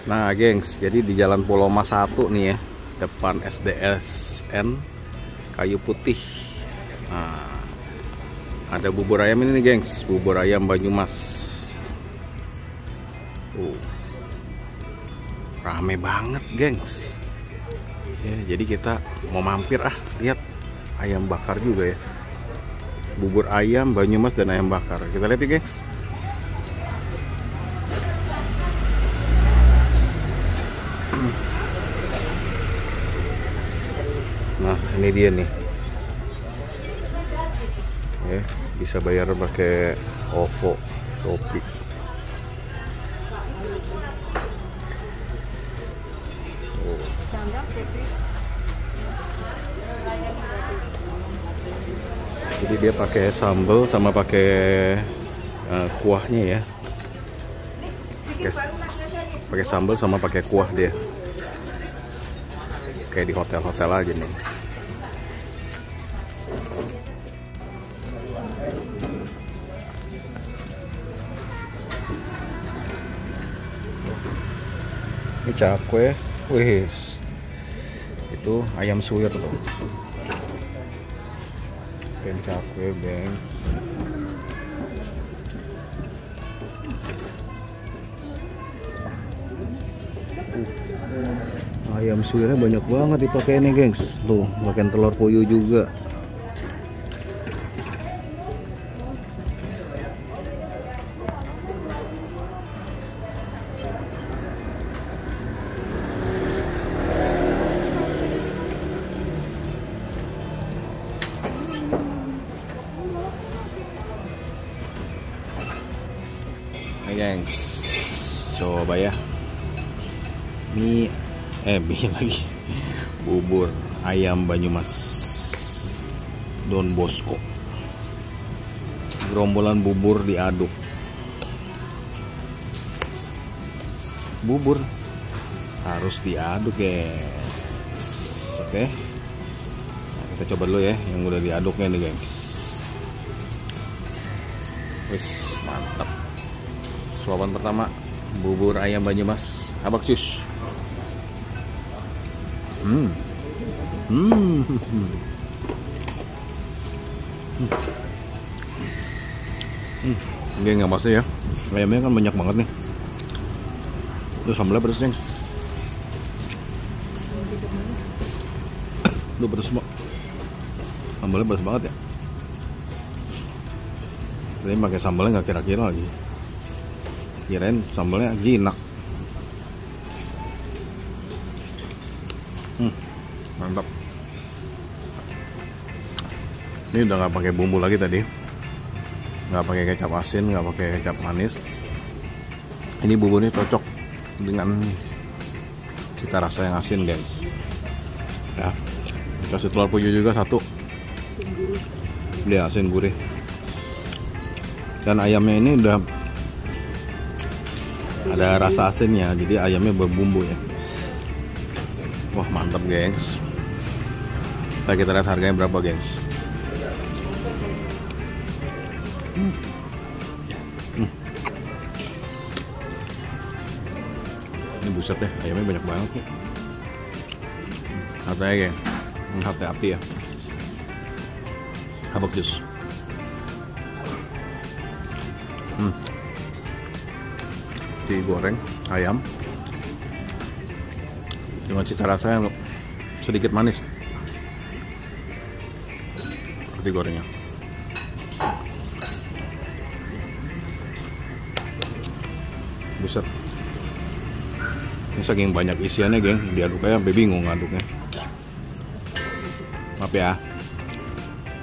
Nah gengs, jadi di Jalan Pulau Mas 1 nih ya, depan SDSN Kayu Putih. Nah, ada bubur ayam ini nih gengs, bubur ayam Banyumas. Rame banget gengs ya, jadi kita mau mampir lihat ayam bakar juga ya, bubur ayam Banyumas dan ayam bakar. Kita lihat ya gengs. Nah ini dia nih ya, bisa bayar pakai OVO, Shopee. Jadi dia pakai sambal sama pakai kuahnya ya, pakai sambal sama pakai kuah dia, kayak di hotel-hotel aja nih. Ini cakwe, wis itu ayam suwir tuh, ben cakwe beng. Ayam suwirnya banyak banget dipakai nih gengs, tuh pakai telur puyuh juga. Nah gengs, coba ya, mie lagi bubur ayam Banyumas Don Bosco, gerombolan bubur diaduk. Bubur harus diaduk guys. Oke, nah, kita coba dulu ya yang udah diaduknya nih guys. Wis mantap. Suapan pertama bubur ayam Banyumas Habak cus. Ini nggak masih ya, ayamnya kan banyak banget nih. Tuh sambalnya pedes ceng. Tuh pedes banget, sambalnya pedes banget ya. Tadi pakai sambalnya nggak kira-kira lagi, kirain sambalnya jinak. Mantap. Ini udah nggak pakai bumbu lagi tadi, nggak pakai kecap asin, nggak pakai kecap manis. Ini bumbunya cocok dengan cita rasa yang asin guys ya. Kasih telur puyuh juga satu, dia asin gurih. Dan ayamnya ini udah ada rasa asinnya, jadi ayamnya berbumbu ya. Wah mantap gengs. Kita lihat harganya berapa gengs. Ini buset deh, ayamnya banyak banget nih. Hati aja, hati-hati ya. Habak jus. Digoreng ayam dengan cita rasa yang sedikit manis. Roti gorengnya. Buset. Ini saking banyak isiannya geng, diaduk aja sampai bingung ngaduknya. Maaf ya,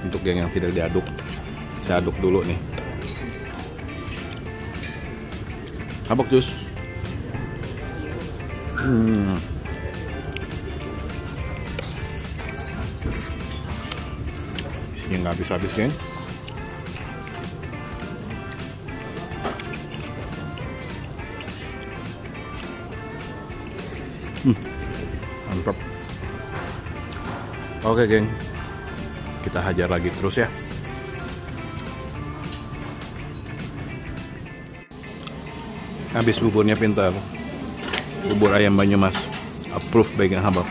untuk geng yang tidak diaduk, saya aduk dulu nih. Habak jus. Isinya nggak habis-habis ya. Mantap. Oke geng, kita hajar lagi terus ya. Habis buburnya pintar, bubur ayam Banyumas approved by Gang Habab.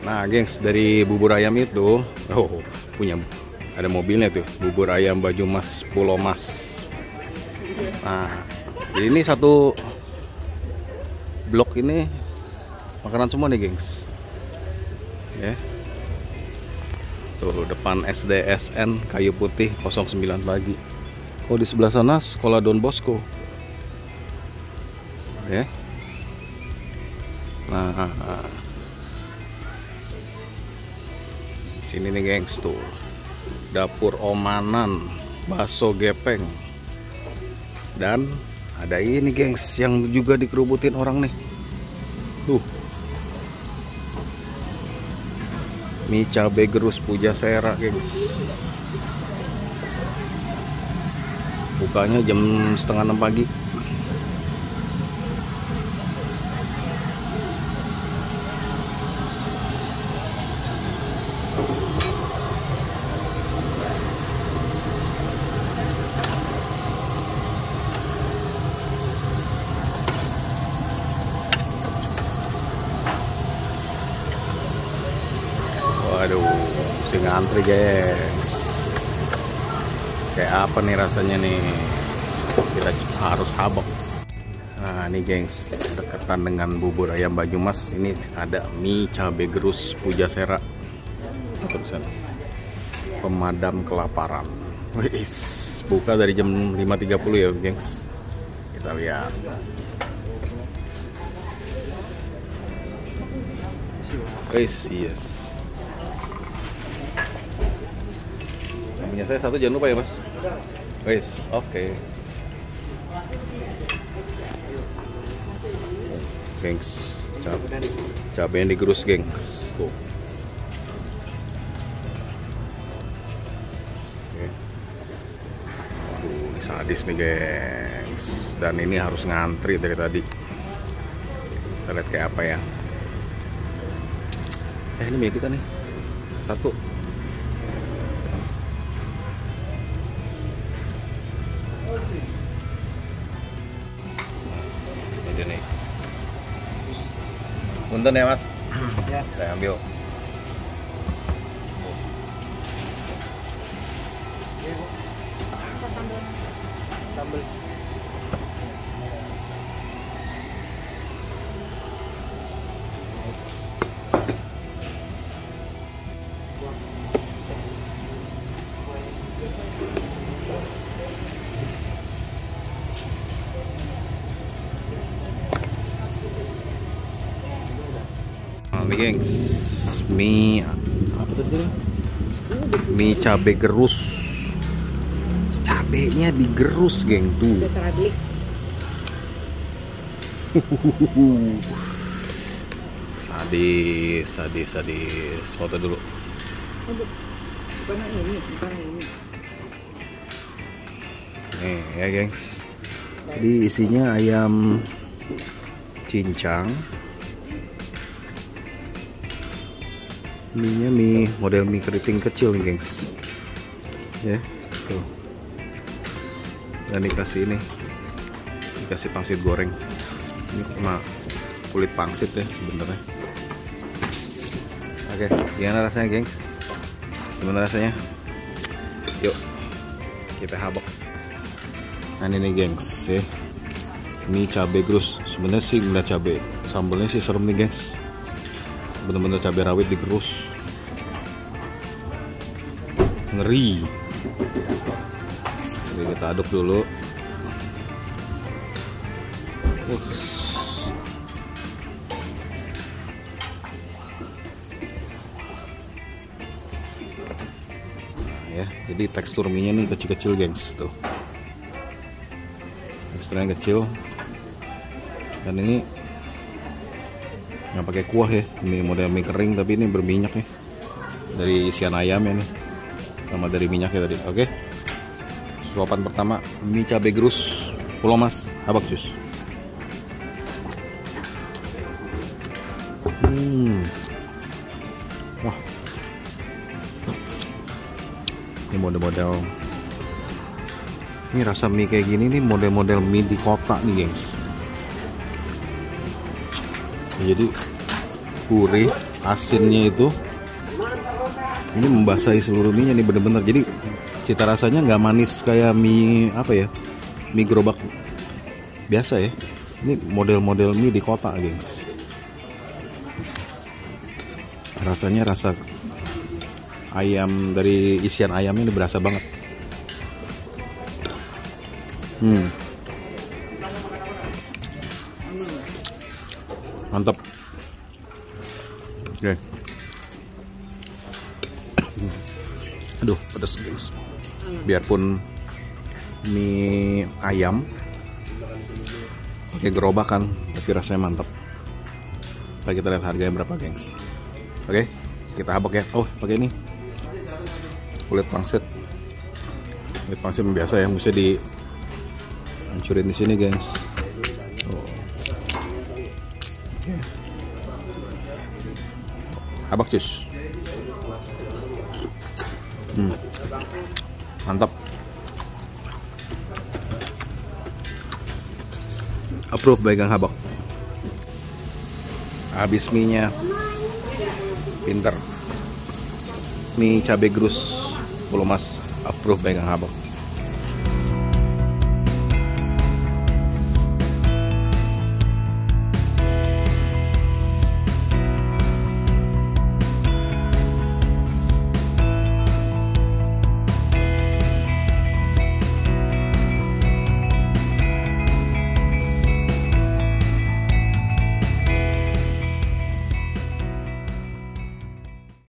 Nah gengs, dari bubur ayam itu punya ada mobilnya tuh, bubur ayam Banyumas Pulau Mas. Nah jadi ini satu blok ini makanan semua nih gengs ya. Tuh depan SDSN Kayu Putih 09 pagi. Oh di sebelah sana sekolah Don Bosco ya. Nah sini nih gengs tuh dapur Omanan, bakso gepeng, dan ada ini gengs yang juga dikerubutin orang nih tuh, mie cabe gerus Pujasera gengs. Bukanya jam setengah 6 pagi. Waduh, si ngantri guys. Kayak apa nih rasanya nih? Kita harus habok. Nah ini gengs, deketan dengan bubur ayam Banyumas ini ada mie cabe gerus Pujasera. Terusan pemadam kelaparan. Wis, buka dari jam 5.30 ya gengs. Kita lihat. Wis, yes. Punya saya satu, jangan lupa ya mas. Wes, oke. Gengs, cabai yang digerus gengs. Tuh. Oke. Waduh, ini sadis nih gengs. Dan ini harus ngantri dari tadi. Kita lihat kayak apa ya. Ini milik kita nih. Satu. Punten ya mas, ya. Saya ambil. Sambal. Nih gengs, mie apa tadi? Mie cabe gerus. Cabenya digerus geng tuh. Sadis. Foto dulu. Bukan ini. Nih ya gengs. Jadi isinya ayam cincang. Mie-nya mie model mie keriting kecil nih gengs ya tuh, dan dikasih pangsit goreng. Ini cuma kulit pangsit ya sebenarnya. Oke, gimana rasanya gengs? Gimana rasanya? Yuk kita habok. Nah ini nih gengs ya, mie cabai gerus. Sebenarnya sih nggak cabai, sambalnya sih serem nih gengs, bener-bener cabai rawit digerus, ngeri. Jadi kita aduk dulu. Nah, ya, jadi tekstur mie nya nih kecil-kecil gengs tuh, teksturnya kecil. Dan ini nggak pakai kuah ya, mie model mie kering tapi ini berminyak nih, dari isian ayam ya nih, sama dari minyaknya tadi. Oke, suapan pertama mie cabai gerus Pulau Mas habak jus. Wah, ini model-model, ini rasa mie kayak gini nih model-model mie di kota nih gengs. Jadi gurih, asinnya itu ini membasahi seluruh mie nya nih bener-bener. Jadi cita rasanya nggak manis kayak mie apa ya, mie gerobak biasa ya. Ini model-model mie di kota, gengs. Rasanya rasa ayam, dari isian ayamnya ini berasa banget. Mantap. Oke. Aduh, pedas guys. Biarpun mie ayam pakai gerobakan, tapi rasanya mantap. Ntar kita lihat harganya berapa, gengs. Oke, kita habak ya. Oh, pakai ini kulit pangsit. Kulit pangsit biasa ya, mesti dihancurin di sini, gengs. Habak cus. Mantap. Approve by Kang Habak. Habis mie nya pinter. Mie cabai gerus Pulau Mas, approve by Kang Habak.